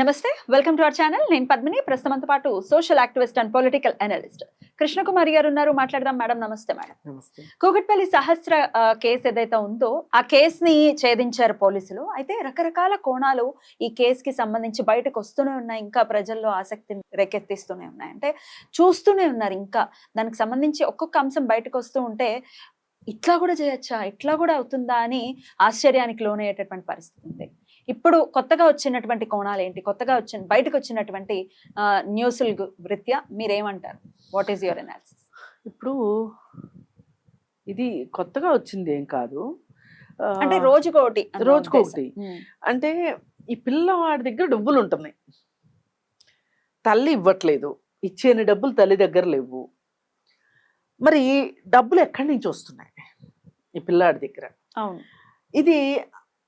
నమస్తే, welcome to our channel. నేను పద్మిని. ప్రస్తుతంతో పాటు social activist and political analyst Krishnakumari గారు ఉన్నారు. మాట్లాడదాం. మేడం నమస్తే. మేడం నమస్తే. కూకట్పల్లి సహస్ర కేసు ఏదైతే ఉందో ఆ కేసుని ఛేదించారు పోలీసులు. అయితే రకరకాల కోణాలు ఈ కేసుకి సంబంధించి బయటకు వస్తూనే ఉన్నాయి. ఇంకా ప్రజల్లో ఆసక్తి రేకెత్తిస్తూనే ఉన్నాయి. అంటే చూస్తూనే ఉన్నారు. ఇంకా దానికి సంబంధించి ఒక్కొక్క అంశం బయటకు వస్తూ ఉంటే ఇట్లా కూడా చేయొచ్చా, ఇట్లా కూడా అవుతుందా అని ఆశ్చర్యానికి లోనయ్యేటటువంటి పరిస్థితి ఉంది. ఇప్పుడు కొత్తగా వచ్చినటువంటి కోణాలు ఏంటి, కొత్తగా బయటకు వచ్చినటువంటి న్యూస్ల రీత్యా మీరేమంటారు? What is your analysis? ఇప్పుడు ఇది కొత్తగా వచ్చింది ఏం కాదు, అంటే రోజుకోటి అంటే ఈ పిల్లవాడి దగ్గర డబ్బులు ఉంటున్నాయి, తల్లి ఇవ్వట్లేదు, ఇచ్చేని డబ్బులు తల్లి దగ్గర లేవు. మరి డబ్బులు ఎక్కడి నుంచి వస్తున్నాయి ఈ పిల్లాడి దగ్గర? అవును, ఇది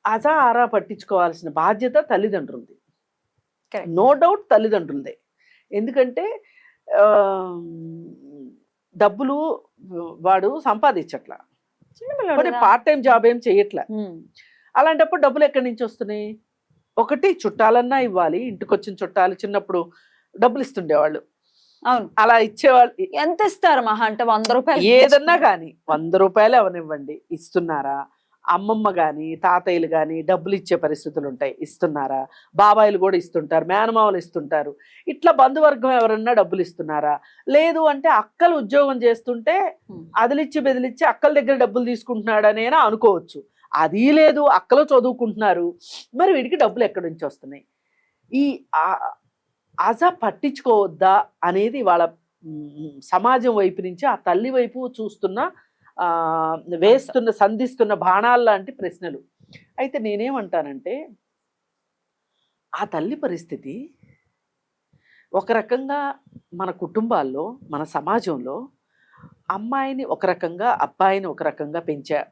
అజా ఆరా పట్టించుకోవాల్సిన బాధ్యత తల్లిదండ్రులది. No doubt తల్లిదండ్రులదే. ఎందుకంటే డబ్బులు వాడు సంపాదించట్లా, పార్ట్ టైం జాబ్ ఏం చెయ్యట్లా. అలాంటప్పుడు డబ్బులు ఎక్కడి నుంచి వస్తున్నాయి? ఒకటి చుట్టాలన్నా ఇవ్వాలి. ఇంటికి వచ్చిన చుట్టాలు చిన్నప్పుడు డబ్బులు ఇస్తుండేవాళ్ళు. అవును, అలా ఇచ్చేవాళ్ళు. ఎంత ఇస్తారు మహా అంటే 100 రూపాయలు. ఏదన్నా కానీ 100 రూపాయలు అవనివ్వండి, ఇస్తున్నారా? అమ్మమ్మ కానీ తాతయ్యలు కానీ డబ్బులు ఇచ్చే పరిస్థితులు ఉంటాయి, ఇస్తున్నారా? బాబాయిలు కూడా ఇస్తుంటారు, మేనమామలు ఇస్తుంటారు. ఇట్లా బంధువర్గం ఎవరన్నా డబ్బులు ఇస్తున్నారా? లేదు అంటే అక్కలు ఉద్యోగం చేస్తుంటే అదిలిచ్చి బెదిలిచ్చి అక్కల దగ్గర డబ్బులు తీసుకుంటున్నాడనేనా అనుకోవచ్చు. అది లేదు, అక్కలు చదువుకుంటున్నారు, మరి వీడికి డబ్బులు ఎక్కడి నుంచి వస్తున్నాయి? ఈ అజా పట్టించుకోవద్దా అనేది వాళ్ళ సమాజం వైపు నుంచి ఆ తల్లి వైపు చూస్తున్న సంధిస్తున్న బాణాలు లాంటి ప్రశ్నలు. అయితే నేనేమంటానంటే, ఆ తల్లి పరిస్థితి ఒక రకంగా మన కుటుంబాల్లో, మన సమాజంలో అమ్మాయిని ఒక రకంగా అబ్బాయిని ఒక రకంగా పెంచే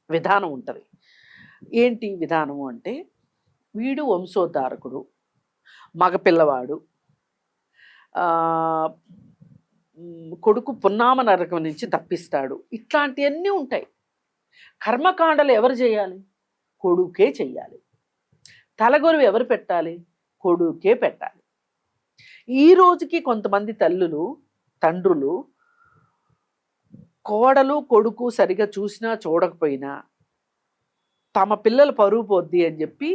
విధానం ఉంటుంది. ఏంటి విధానము అంటే, వీడు వంశోద్ధారకుడు, మగపిల్లవాడు, కొడుకు పున్నామ నరకం నుంచి తప్పిస్తాడు, ఇట్లాంటివన్నీ ఉంటాయి. కర్మకాండలు ఎవరు చేయాలి? కొడుకే చెయ్యాలి. తలగొరువు ఎవరు పెట్టాలి? కొడుకే పెట్టాలి. ఈ రోజుకి కొంతమంది తల్లులు తండ్రులు కోడలు కొడుకు సరిగా చూసినా చూడకపోయినా తమ పిల్లలు పరువు పోద్ది అని చెప్పి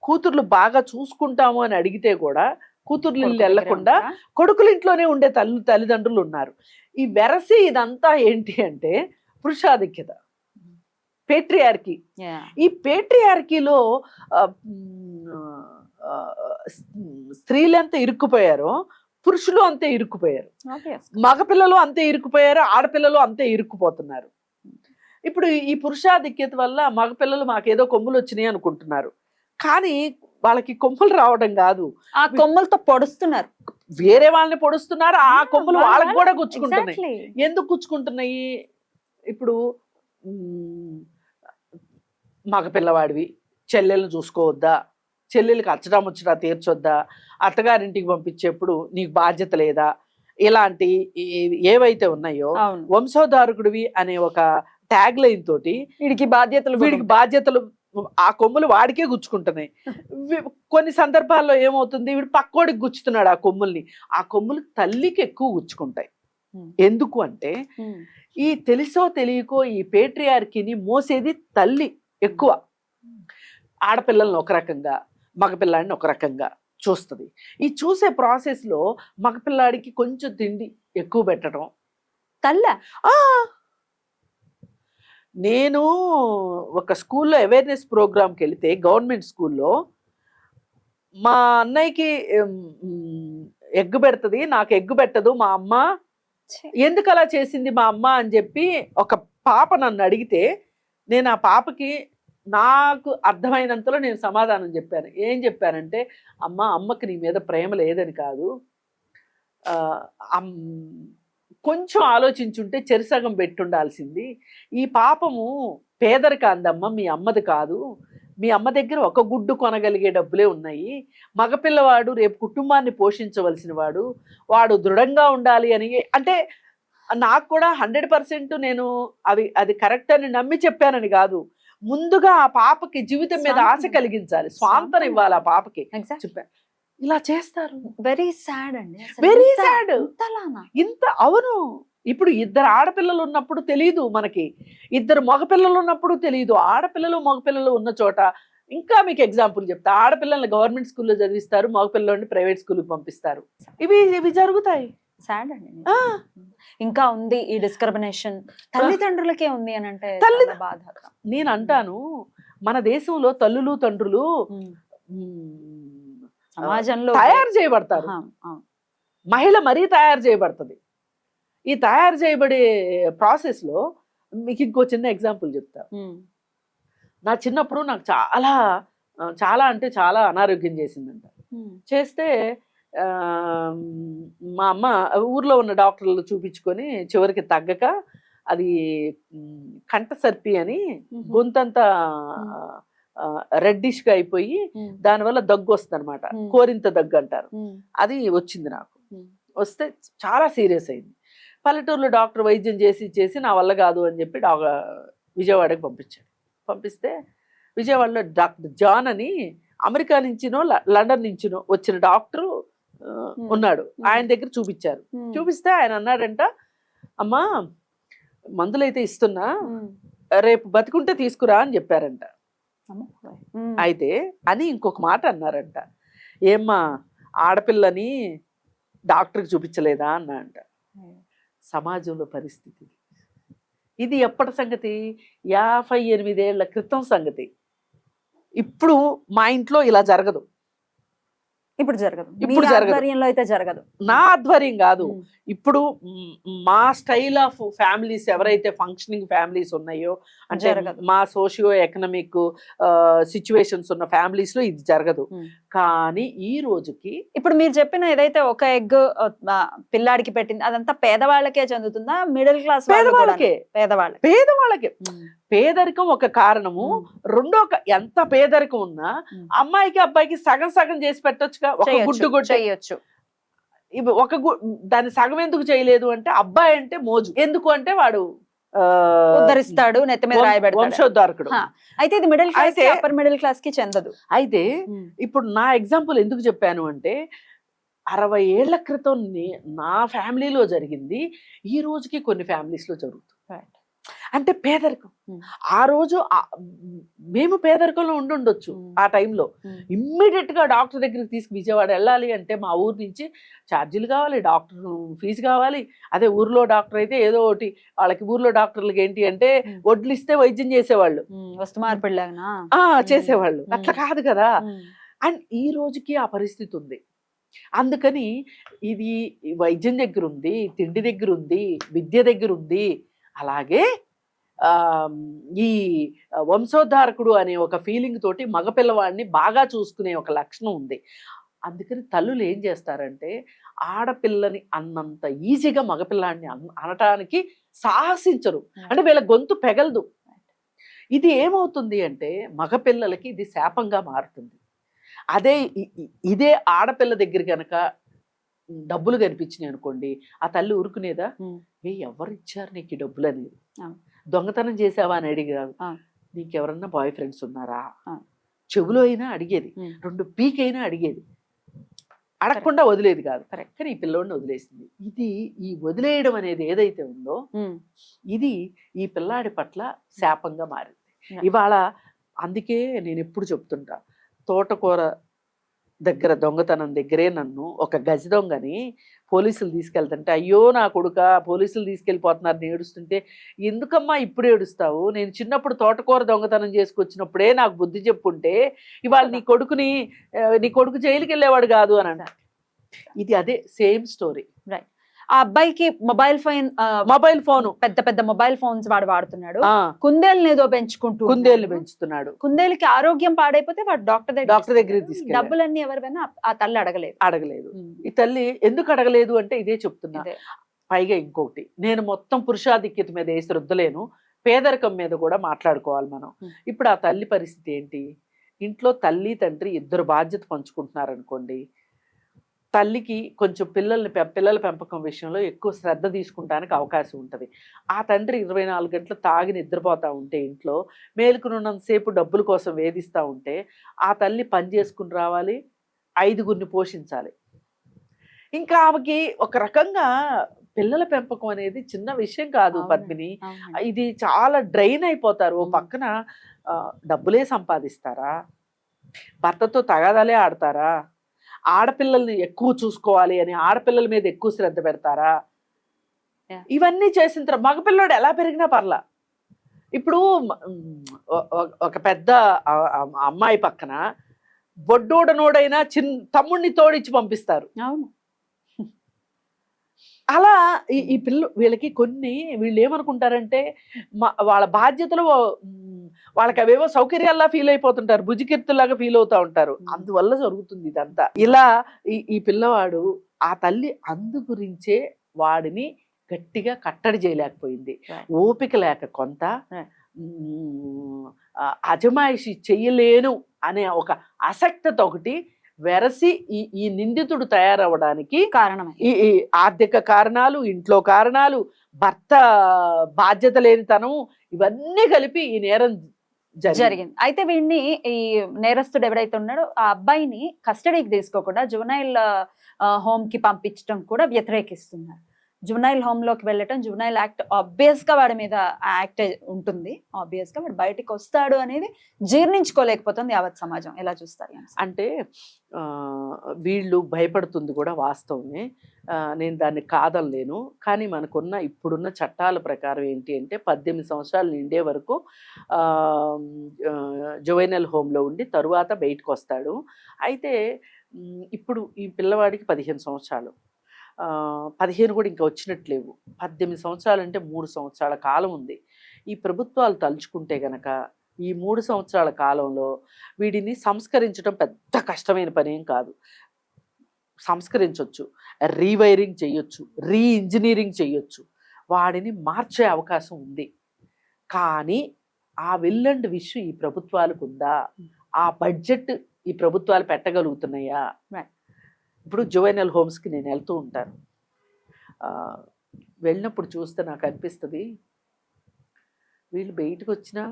కూతుర్లు బాగా చూసుకుంటాము అని అడిగితే కూడా కూతుర్లు వెళ్లకుండా కొడుకుల ఇంట్లోనే ఉండే తల్లిదండ్రులు ఉన్నారు. ఈ వెరసి ఇదంతా ఏంటి అంటే పురుషాధిక్యత, పేట్రియార్కీ. ఈ పేట్రియార్కీలో స్త్రీలు ఎంత ఇరుక్కుపోయారో పురుషులు అంతే ఇరుక్కుపోయారు, మగపిల్లలు అంతే ఇరుక్కుపోయారు, ఆడపిల్లలు అంతే ఇరుక్కుపోతున్నారు. ఇప్పుడు ఈ పురుషాధిక్యత వల్ల మగపిల్లలు మాకేదో కొమ్ములు వచ్చినాయి అనుకుంటున్నారు, కానీ వాళ్ళకి కొమ్ములు రావడం కాదు, ఆ కొమ్ములతో పొడుస్తున్నారు, వేరే వాళ్ళని పొడుస్తున్నారు. ఆ కొమ్ములు వాళ్ళకి కూడా గుచ్చుకుంటున్నాయి. ఎందుకు గుచ్చుకుంటున్నాయి? ఇప్పుడు మగపిల్లవాడివి చెల్లెలను చూసుకోవద్దా, చెల్లెలకి అచ్చడా ముచ్చడా తీర్చొద్దా, అత్తగారింటికి పంపించేప్పుడు నీకు బాధ్యత లేదా, ఇలాంటి ఏవైతే ఉన్నాయో వంశోద్ధారకుడివి అనే ఒక ట్యాగ్ లైన్ తోటి వీడికి బాధ్యతలు ఆ కొమ్ములు వాడికే గుచ్చుకుంటున్నాయి. కొన్ని సందర్భాల్లో ఏమవుతుంది, వీడు పక్కోడికి గుచ్చుతున్నాడు ఆ కొమ్ముల్ని. ఆ కొమ్ములు తల్లికి ఎక్కువ గుచ్చుకుంటాయి. ఎందుకు అంటే ఈ తెలుసో తెలియకో ఈ పేట్రియార్కీని మోసేది తల్లి ఎక్కువ. ఆడపిల్లల్ని ఒక రకంగా, మగపిల్లాడిని ఒక రకంగా చూస్తుంది. ఈ చూసే ప్రాసెస్ లో మగపిల్లాడికి కొంచెం తిండి ఎక్కువ పెట్టడం తల్ల. నేను ఒక స్కూల్లో అవేర్నెస్ ప్రోగ్రామ్కి వెళితే, గవర్నమెంట్ స్కూల్లో, మా అన్నయ్యకి ఎగ్గు పెడుతుంది, నాకు ఎగ్గు పెట్టదు మా అమ్మ, ఎందుకు అలా చేసింది మా అమ్మ అని చెప్పి ఒక పాప నన్ను అడిగితే, నేను ఆ పాపకి నాకు అర్థమైనంతలో నేను సమాధానం చెప్పాను. ఏం చెప్పానంటే, అమ్మకి నీ మీద ప్రేమ లేదని కాదు, కొంచెం ఆలోచించుంటే చెరిసగం పెట్టుండాల్సింది. ఈ పాపము పేదరికాందమ్మ, మీ అమ్మది కాదు. మీ అమ్మ దగ్గర ఒక గుడ్డు కొనగలిగే డబ్బులే ఉన్నాయి. మగపిల్లవాడు రేపు కుటుంబాన్ని పోషించవలసిన వాడు, వాడు దృఢంగా ఉండాలి అని. అంటే నాకు కూడా 100% నేను అది కరెక్ట్ అని నమ్మి చెప్పానని కాదు, ముందుగా ఆ పాపకి జీవితం మీద ఆశ స్వాంతన. కలిగించాలి, స్వాంతన ఇవ్వాలి ఆ పాపకి. ఎగ్జాక్ట్. చెప్పాను ఇలా చేస్తారు. వెరీ సాడ్ అండి. Very sad. ఇంతలానా? ఇంత అవును. ఇప్పుడు ఇద్దరు ఆడపిల్లలు ఉన్నప్పుడు తెలియదు మనకి, ఇద్దరు మగపిల్లలు ఉన్నప్పుడు తెలియదు. ఆడపిల్లలు మగపిల్లలు ఉన్న చోట ఇంకా మీకు ఎగ్జాంపుల్ చెప్తా, ఆడపిల్లల్ని గవర్నమెంట్ స్కూల్లో చదివిస్తారు, మగపిల్లల్ని ప్రైవేట్ స్కూల్కి పంపిస్తారు. ఇవి జరుగుతాయి. సాడ్ అండి. ఆ, ఇంకా ఉంది ఈ డిస్క్రిమినేషన్ తల్లిదండ్రులకే ఉంది అని అంటే తల్లి- చాలా బాధాకరం. నేను అంటాను మన దేశంలో తల్లులు తండ్రులు ఉమ్. మ్, సమాజంలో తయారు చేయబడతారు. మహిళ మరీ తయారు చేయబడుతుంది. ఈ తయారు చేయబడే ప్రాసెస్ లో మీకు ఇంకో చిన్న ఎగ్జాంపుల్ చెప్తా. నా చిన్నప్పుడు నాకు చాలా అంటే చాలా అనారోగ్యం చేసిందంట. చేస్తే ఆ, మా అమ్మ ఊర్లో ఉన్న డాక్టర్లు చూపించుకొని చివరికి తగ్గక అది కంట సర్పి అని గొంతంతా రెడ్డిష్ గా అయిపోయి దానివల్ల దగ్గు వస్తుంది అనమాట, కోరింత దగ్గు అంటారు. అది వచ్చింది నాకు. వస్తే చాలా సీరియస్ అయింది. పల్లెటూరులో డాక్టర్ వైద్యం చేసి నా వల్ల కాదు అని చెప్పి విజయవాడకి పంపించాడు. పంపిస్తే విజయవాడలో డాక్టర్ జాన్ అని అమెరికా నుంచినో లండన్ నుంచినో వచ్చిన డాక్టరు ఉన్నాడు. ఆయన దగ్గర చూపించారు. చూపిస్తే ఆయన అన్నాడంట, అమ్మా మందులైతే ఇస్తున్నా, రేపు బతికుంటే తీసుకురా అని చెప్పారంట. అయితే అని ఇంకొక మాట అన్నారంట, ఏమ్మా ఆడపిల్లని డాక్టర్కి చూపించలేదా అన్నా అంట. సమాజంలో పరిస్థితి ఇది ఎప్పటి సంగతి? 58 ఏళ్ల క్రితం సంగతి. ఇప్పుడు మా ఇంట్లో ఇలా జరగదు. ఇప్పుడు జరగదు. ఇప్పుడు మీ జరగదు. ఆధ్వర్యంలో అయితే జరగదు. నా ఆధ్వర్యం కాదు. ఇప్పుడు మా స్టైల్ ఆఫ్ ఫ్యామిలీస్ ఎవరైతే ఫంక్షనింగ్ ఫ్యామిలీస్ ఉన్నాయో, అంటే జరగదు. మా సోషియో ఎకనామిక్ సిచ్యువేషన్స్ ఉన్న ఫ్యామిలీస్ లో ఇది జరగదు. కానీ ఈ రోజుకి ఇప్పుడు మీరు చెప్పిన ఏదైతే ఒక ఎగ్ పిల్లాడికి పెట్టింది అదంతా పేదవాళ్ళకే చెందుతుందా? Middle class పేదవాళ్ళకే. పేదవాళ్ళకే. పేదరికం ఒక కారణము. రెండో ఎంత పేదరికం ఉన్నా అమ్మాయికి అబ్బాయికి సగం సగం చేసి పెట్టొచ్చుగా. ఒక గుడ్డు చేయొచ్చు. దాన్ని సగం ఎందుకు చేయలేదు అంటే, అబ్బాయి అంటే మోజు. ఎందుకు అంటే వాడు ఉద్ధరిస్తాడు, నెత్తి మీద రాయబెడతాడు, వంశోద్ధారకుడు. అయితే ఇది middle class, upper middle class కి చెందదు. అయితే ఇప్పుడు నా ఎగ్జాంపుల్ ఎందుకు చెప్పాను అంటే, 60 ఏళ్ల క్రితం నా ఫ్యామిలీలో జరిగింది ఈ రోజుకి కొన్ని ఫ్యామిలీస్ లో జరుగుతుంది. అంటే పేదరికం. ఆ రోజు మేము పేదరికంలో ఉండుండొచ్చు. ఆ టైంలో ఇమ్మీడియట్ గా డాక్టర్ దగ్గరికి విజయవాడ వెళ్ళాలి అంటే మా ఊరు నుంచి ఛార్జీలు కావాలి, డాక్టర్ ఫీజు కావాలి. అదే ఊర్లో డాక్టర్ అయితే ఏదో ఒకటి, వాళ్ళకి ఊర్లో డాక్టర్లకి ఏంటి అంటే వడ్లు ఇస్తే వైద్యం చేసేవాళ్ళు, వస్తు మార్పిడిలాగా చేసేవాళ్ళు. అట్లా కాదు కదా. అండ్ ఈ రోజుకి ఆ పరిస్థితి ఉంది. అందుకని ఇది వైద్యం దగ్గర ఉంది, తిండి దగ్గర ఉంది, విద్య దగ్గర ఉంది. అలాగే ఈ వంశోద్ధారకుడు అనే ఒక ఫీలింగ్ తోటి మగపిల్లవాడిని బాగా చూసుకునే ఒక లక్షణం ఉంది. అందుకని తల్లులు ఏం చేస్తారంటే, ఆడపిల్లని అన్నంత ఈజీగా మగపిల్లాడిని అనటానికి సాహసించరు. అంటే వీళ్ళ గొంతు పెగలదు. ఇది ఏమవుతుంది అంటే మగపిల్లలకి ఇది శాపంగా మారుతుంది. అదే ఇదే ఆడపిల్ల దగ్గర కనుక డబ్బులు కనిపించినాయి అనుకోండి, ఆ తల్లి ఊరుకునేదా? ఎవరు ఇచ్చారు నీకు ఈ డబ్బులు అనేది? దొంగతనం చేసావా అని అడిగారు. నీకెవరన్నా బాయ్ ఫ్రెండ్స్ ఉన్నారా? చెవులో అయినా అడిగేది, 2 పీక్ అయినా అడిగేది, అడగకుండా వదిలేది కాదు. కానీ ఈ పిల్లోడిని వదిలేసింది. ఈ వదిలేయడం అనేది ఏదైతే ఉందో ఇది ఈ పిల్లాడి పట్ల శాపంగా మారింది ఇవాళ. అందుకే నేను ఎప్పుడు చెప్తుంటా, తోటకూర దగ్గర దొంగతనం దగ్గరే నన్ను ఒక గజ దొంగని పోలీసులు తీసుకెళ్తుంటే, అయ్యో నా కొడుక పోలీసులు తీసుకెళ్ళిపోతున్నారు ఏడుస్తుంటే, ఎందుకమ్మా ఇప్పుడు ఏడుస్తావు? నేను చిన్నప్పుడు తోటకూర దొంగతనం చేసుకొచ్చినప్పుడే నాకు బుద్ధి చెప్పుంటే ఇవాళ నీ కొడుకు జైలుకి వెళ్ళేవాడు కాదు అని అన్నారు. ఇది అదే సేమ్ స్టోరీ. రైట్. ఆ అబ్బాయికి మొబైల్ ఫోన్ పెద్ద పెద్ద మొబైల్ ఫోన్స్ వాడుతున్నాడు. కుందేలు ఏదో పెంచుతున్నాడు. కుందేలుకి ఆరోగ్యం పాడైపోతే వాడు డాక్టర్ దగ్గర తీసుకెళ్ళి డబ్బులన్నీ ఎవరివైనా ఆ తల్లి అడగలేదు. ఈ తల్లి ఎందుకు అడగలేదు అంటే ఇదే చెప్తున్నా. పైగా ఇంకొకటి, నేను మొత్తం పురుషాధిక్యత మీద వేసి రుద్దలేను, పేదరికం మీద కూడా మాట్లాడుకోవాలి మనం. ఇప్పుడు ఆ తల్లి పరిస్థితి ఏంటి? ఇంట్లో తల్లి తండ్రి ఇద్దరు బాధ్యత పంచుకుంటున్నారు అనుకోండి, తల్లికి కొంచెం పిల్లల పెంపకం విషయంలో ఎక్కువ శ్రద్ధ తీసుకుంటానికి అవకాశం ఉంటుంది. ఆ తండ్రి 24 గంటలు తాగి నిద్రపోతూ ఉంటే ఇంట్లో మేలుకున్నంతసేపు డబ్బుల కోసం వేధిస్తూ ఉంటే ఆ తల్లి పని చేసుకుని రావాలి, 5గురిని పోషించాలి. ఇంకా ఆమెకి ఒక రకంగా పిల్లల పెంపకం అనేది చిన్న విషయం కాదు పద్మిని. ఇది చాలా డ్రైన్ అయిపోతారు. ఓ పక్కన డబ్బులే సంపాదిస్తారా, భర్తతో తగాదాలే ఆడతారా, ఆడపిల్లల్ని ఎక్కువ చూసుకోవాలి అని ఆడపిల్లల మీద ఎక్కువ శ్రద్ధ పెడతారా, ఇవన్నీ చేసిన తర్వాత మగపిల్లోడు ఎలా పెరిగినా పర్లా. ఇప్పుడు ఒక పెద్ద అమ్మాయి పక్కన బొడ్డోడనోడైనా తమ్ముడిని తోడిచ్చి పంపిస్తారు. అవును. అలా ఈ వీళ్ళకి వీళ్ళు ఏమనుకుంటారంటే వాళ్ళ బాధ్యతలు వాళ్ళకి అవేవో సౌకర్యాల్లా ఫీల్ అయిపోతుంటారు, భుజికీర్తుల్లాగా ఫీల్ అవుతా ఉంటారు. అందువల్ల జరుగుతుంది ఇదంతా. ఇలా ఈ పిల్లవాడు ఆ తల్లి అందు గురించే వాడిని గట్టిగా కట్టడి చేయలేకపోయింది. ఓపిక లేక కొంత అజమాయిషి చెయ్యలేను అనే ఒక ఆసక్తితో ఒకటి వెరసి ఈ నిందితుడు తయారవడానికి కారణం ఈ ఆర్థిక కారణాలు, ఇంట్లో కారణాలు, భర్త బాధ్యత లేనితనం, ఇవన్నీ కలిపి ఈ నేరం జరిగింది. అయితే వీడిని ఈ నేరస్తుడు ఎవరైతే ఉన్నాడో ఆ అబ్బాయిని కస్టడీకి తీసుకోకుండా జువెనైల్ హోమ్ కి పంపించడం కూడా వ్యతిరేకిస్తున్నారు. జువెనైల్ హోమ్ లోకి వెళ్ళటం, జువెనైల్ యాక్ట్ ఆబ్వియస్ గా వాడి మీద యాక్ట్ ఉంటుంది. ఆబ్వియస్ గా వాడు బయటికి వస్తాడు అనేది జీర్ణించుకోలేకపోతుంది యావత్ సమాజం. ఎలా చూస్తారు? అంటే వీళ్ళు భయపడుతుంది కూడా వాస్తవమే, నేను దాన్ని కాదనలేను. కానీ మనకున్న ఇప్పుడున్న చట్టాల ప్రకారం ఏంటి అంటే 18 సంవత్సరాలు నిండే వరకు జువెనైల్ హోమ్లో ఉండి తరువాత బయటకు వస్తాడు. అయితే ఇప్పుడు ఈ పిల్లవాడికి 15 సంవత్సరాలు, 15 కూడా ఇంకా వచ్చినట్లేవు. 18 సంవత్సరాలు అంటే 3 సంవత్సరాల కాలం ఉంది. ఈ ప్రభుత్వాలు తలుచుకుంటే గనక ఈ 3 సంవత్సరాల కాలంలో వీడిని సంస్కరించడం పెద్ద కష్టమైన పని ఏం కాదు. సంస్కరించవచ్చు, రీవైరింగ్ చేయొచ్చు, ఇంజనీరింగ్ చేయొచ్చు, వాడిని మార్చే అవకాశం ఉంది. కానీ ఆ విల్ అండ్ విష్ ఈ ప్రభుత్వాలకు ఉందా? ఆ బడ్జెట్ ఈ ప్రభుత్వాలు పెట్టగలుగుతున్నాయా? ఇప్పుడు జువెనైల్ హోమ్స్కి నేను వెళ్తూ ఉంటాను. వెళ్ళినప్పుడు చూస్తే నాకు అనిపిస్తుంది వీళ్ళు బయటకు వచ్చినా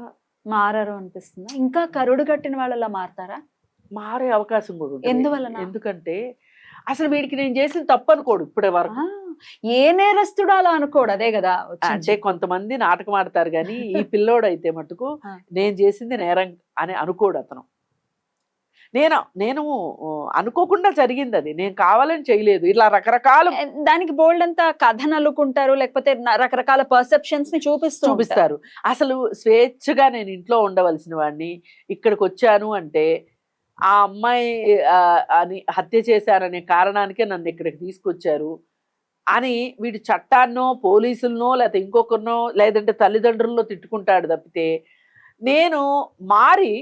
మారరు అనిపిస్తుందా? ఇంకా కరుడు కట్టిన వాళ్ళలా మారతారా? మారే అవకాశం కూడా ఉంటుంది. ఎందువలన? ఎందుకంటే అసలు వీడికి నేను చేసిన తప్పు అనుకోడు ఇప్పటి వరకు. ఏ నేరస్తుడు అలా అనుకోడు. అదే కదా. అంటే కొంతమంది నాటకం ఆడతారు కానీ ఈ పిల్లోడు అయితే మటుకు నేను చేసింది నేరం అని అనుకోడు అతను. నేను అనుకోకుండా జరిగింది, అది నేను కావాలని చేయలేదు. ఇలా రకరకాల దానికి బోల్డ్ అంతా కథను అల్లుకుంటారు, లేకపోతే రకరకాల పర్సెప్షన్స్ ని చూపిస్తారు. అసలు స్వేచ్ఛగా నేను ఇంట్లో ఉండవలసిన వాడిని ఇక్కడికి వచ్చాను అంటే ఆ అమ్మాయి అని హత్య చేశారనే కారణానికే నన్ను ఇక్కడికి తీసుకొచ్చారు అని వీడు చట్టాన్నో పోలీసులనో లేకపోతే ఇంకొకరినో లేదంటే తల్లిదండ్రుల్లో తిట్టుకుంటాడు తప్పితే నేను మారి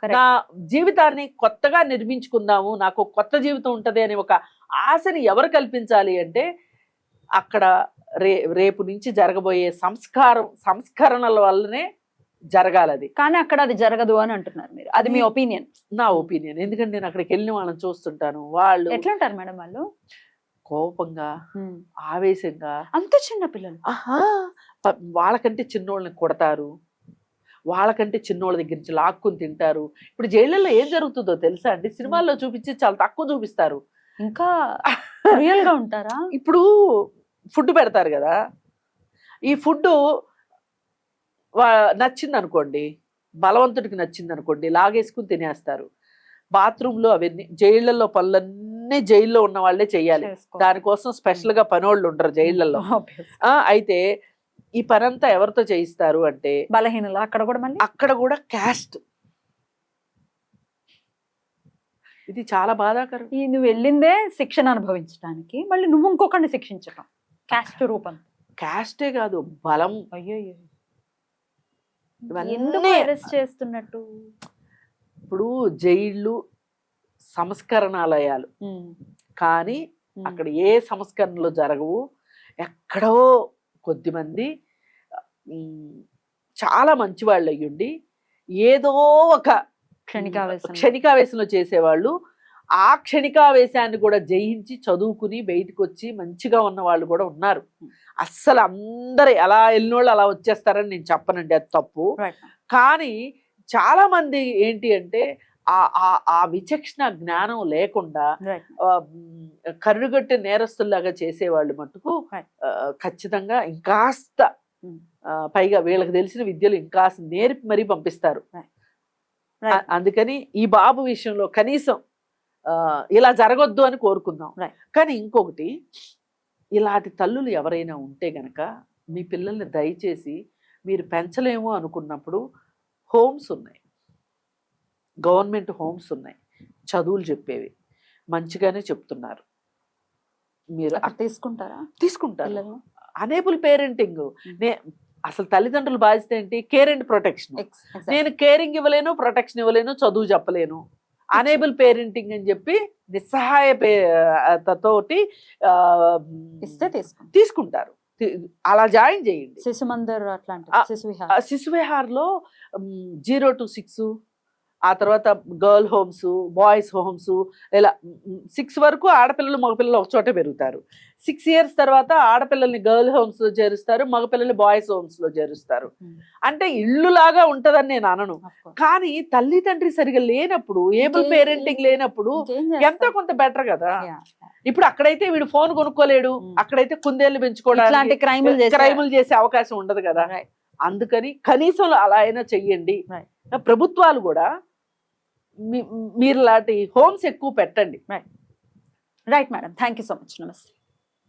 నా జీవితాన్ని కొత్తగా నిర్మించుకుందాము, నాకు కొత్త జీవితం ఉంటది అనే ఒక ఆశని ఎవరు కల్పించాలి అంటే అక్కడ రేపు నుంచి జరగబోయే సంస్కరణల వల్లనే జరగాలి అది. కానీ అక్కడ అది జరగదు అని అంటున్నారు మీరు. అది మీ ఒపీనియన్? నా ఒపీనియన్. ఎందుకంటే నేను అక్కడికి వెళ్ళిన వాళ్ళని చూస్తుంటాను. వాళ్ళు ఎట్లా ఉంటారు మేడం? వాళ్ళు కోపంగా, ఆవేశంగా. అంత చిన్న పిల్లలు వాళ్ళకంటే చిన్నోళ్ళని కొడతారు, వాళ్ళకంటే చిన్నోళ్ళ దగ్గర నుంచి లాక్కుని తింటారు. ఇప్పుడు జైళ్ళల్లో ఏం జరుగుతుందో తెలుసా అండి? సినిమాల్లో చూపించి చాలా తక్కువ చూపిస్తారు. ఇంకా రియల్ గా ఉంటారా? ఇప్పుడు ఫుడ్ పెడతారు కదా, ఈ ఫుడ్ నచ్చింది అనుకోండి, బలవంతుడికి నచ్చింది అనుకోండి, లాగేసుకుని తినేస్తారు. బాత్రూంలో అవన్నీ జైళ్లలో పనులన్నీ జైల్లో ఉన్న వాళ్ళే చెయ్యాలి. దానికోసం స్పెషల్ గా పనోళ్ళు ఉండరు జైళ్లలో. అయితే ఈ పనంతా ఎవరితో చేయిస్తారు అంటే బలహీనలు. అక్కడ కూడా క్యాస్ట్. ఇది చాలా బాధాకరం. నువ్వు వెళ్ళిందే శిక్షణ అనుభవించడానికి, మళ్ళీ నువ్వు ఇంకొకరిని శిక్షించటం క్యాస్ట్ రూపం. క్యాస్టే కాదు, బలం. అయ్యో, ఎందుకు అరెస్ట్ చేస్తున్నట్టు? ఇప్పుడు జైళ్ళు సంస్కరణాలయాలు, కానీ అక్కడ ఏ సంస్కరణలు జరగవు. ఎక్కడో కొద్దిమంది చాలా మంచి వాళ్ళు అయ్యుండి ఏదో ఒక క్షణికావేశంలో చేసేవాళ్ళు ఆ క్షణికావేశాన్ని కూడా జయించి చదువుకుని బయటకు వచ్చి మంచిగా ఉన్న వాళ్ళు కూడా ఉన్నారు. అస్సలు అందరు ఎలా వెళ్ళినోళ్ళు అలా వచ్చేస్తారని నేను చెప్పనండి, అది తప్పు. Right. కానీ చాలా మంది ఏంటి అంటే ఆ విచక్షణ జ్ఞానం లేకుండా Right. కరుడుగట్టే నేరస్తుల్లాగా చేసేవాళ్ళు మటుకు Right. ఖచ్చితంగా ఇంకాస్త పైగా వీళ్ళకి తెలిసిన విద్యలు ఇంకాస్త నేర్పి మరీ పంపిస్తారు. Right. అందుకని ఈ బాబు విషయంలో కనీసం ఇలా జరగొద్దు అని కోరుకుందాం. Right. కానీ ఇంకొకటి, ఇలాంటి తల్లులు ఎవరైనా ఉంటే గనక మీ పిల్లల్ని దయచేసి మీరు పెంచలేము అనుకున్నప్పుడు హోమ్స్ ఉన్నాయి, గవర్నమెంట్ హోమ్స్ ఉన్నాయి, చదువులు చెప్పేవి మంచిగానే చెప్తున్నారు. మీరు అక్కడ తీసుకుంటారా తీసుకుంటారు. పిల్లల్ని? Unable parenting. అసలు తల్లిదండ్రుల బాధ్యత ఏంటి? Care and protection. Exactly. నేను కేరింగ్ ఇవ్వలేను, ప్రొటెక్షన్ ఇవ్వలేను, చదువు చెప్పలేను. అనేబుల్ పేరెంటింగ్ అని చెప్పి నిస్సహాయ తోటి ఇస్తే తీసుకుంటారు. అలా జాయిన్ చేయండి. శిశు మందిర్ అట్లాంటి శిశు విహార్. శిశు విహార్లో 0 to 6, ఆ తర్వాత గర్ల్ హోమ్స్, బాయ్స్ హోమ్స్, ఇలా 6 వరకు ఆడపిల్లలు మగపిల్లలు ఒక చోటే పెరుగుతారు. 6 years తర్వాత ఆడపిల్లల్ని గర్ల్ హోమ్స్ లో చేరుస్తారు, మగపిల్లల్ని బాయ్స్ హోమ్స్ లో చేరుస్తారు. అంటే ఇల్లు లాగా ఉంటదని నేను అనను, కానీ తల్లి తండ్రి సరిగా లేనప్పుడు, ఏబుల్ పేరెంటింగ్ లేనప్పుడు ఎంతో కొంత బెటర్ కదా. ఇప్పుడు అక్కడైతే వీడు ఫోన్ కొనుక్కోలేడు, అక్కడైతే కుందేళ్లు పెంచుకోవడానికి క్రైములు చేసే అవకాశం ఉండదు కదా. అందుకని కనీసం అలా అయినా చెయ్యండి. ప్రభుత్వాలు కూడా మీరు లాంటి హోమ్స్ ఎక్కువ పెట్టండి. Right madam, thank you so much. నమస్తే.